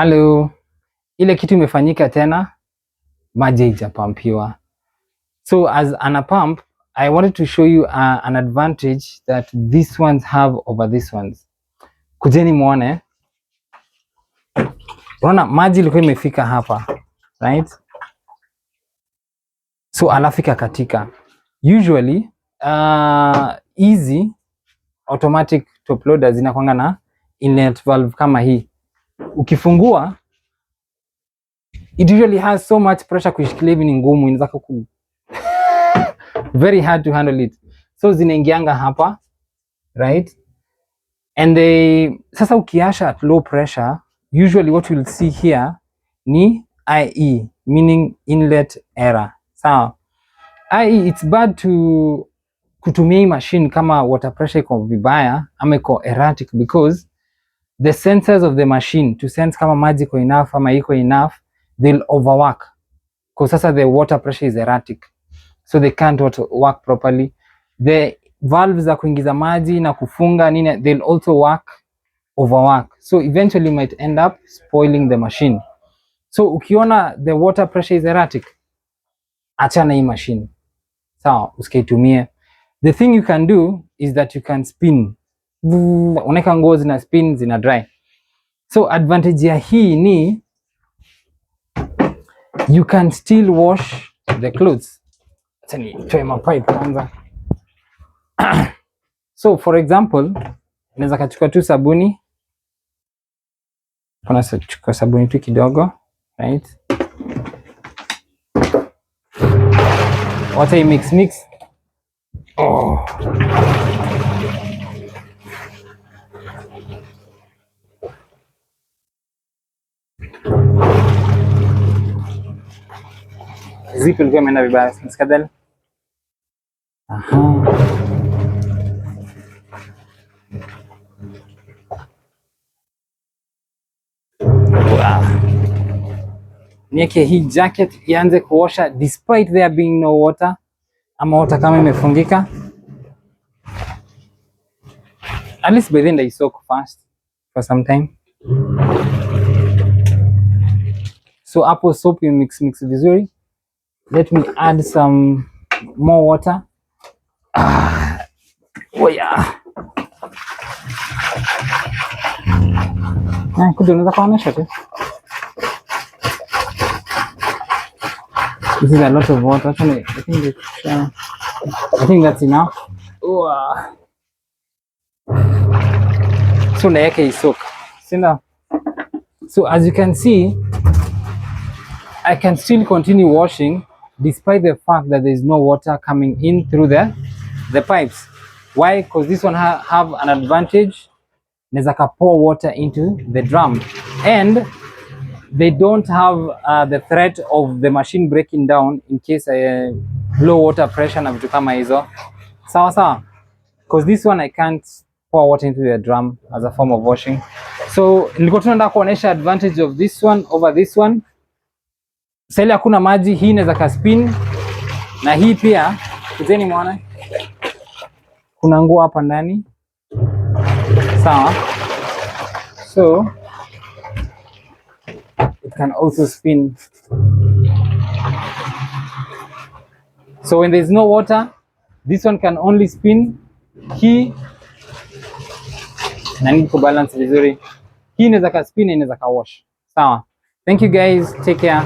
Hello, ile kitu imefanyika tena, maji haijapampiwa. So as an pump, I wanted to show you an advantage that these ones have over these ones. Kujeni muone. Unaona maji ilikuwa imefika hapa, right? So anafika katika. Usually, easy automatic top loaders zinakuanga na inlet valve kama hii. Ukifungua it usually has so much pressure kuishikilia hivi ni ngumu, inaweza very hard to handle it. So zinaingianga hapa, right? And sasa ukiasha at low pressure, usually what you'll see here ni IE, meaning inlet error. Sawa. IE, it's bad to kutumia hii machine kama water pressure iko vibaya ama iko erratic, because the sensors of the machine to sense kama maji iko enough ama iko enough, they'll overwork. Because sasa the water pressure is erratic, so they can't work properly. The valves za kuingiza maji na kufunga nini, they'll also overwork. So eventually you might end up spoiling the machine. So ukiona the water pressure is erratic, achana hii machine. Sawa, usikaitumie. The thing you can do is that you can spin. Unaweka nguo zina spin, zina dry. So advantage ya hii ni you can still wash the clothes. Acha nitoe mapipe kwanza. So for example, naweza kachukua tu sabuni. Chukua sabuni tu kidogo, right? Wacha mix. Oh. Zipi ilikuwa imeenda vibaya, msikadel. Aha. Wow. Nieke hii jacket ianze kuosha despite there being no water, ama water kama imefungika. At least by then I soak fast for some time. So hapo soap you mix vizuri. Let me add some more water. Oh yeah. Unaweza kuonyesha tu. This is a lot of water. I think that's enough. So naeke isoak. Sinda. So as you can see, I can still continue washing despite the fact that there is no water coming in through the pipes. Why? Because this one have an advantage. Naweza ka pour water into the drum, and they don't have the threat of the machine breaking down in case low water pressure na vitu kama hizo. Sawa. Because this one I can't pour water into the drum as a form of washing. So nilikuwa tunataka kuonesha advantage of this one over this one. Sasa hakuna maji, hii inaweza ka spin, na hii pia kuzeni muone kuna nguo hapa ndani. Sawa. So it can also spin. So when there is no water, this one can only spin. Hii na need to balance vizuri. Hii inaweza ka spin, inaweza ka wash. Sawa. Thank you guys. Take care.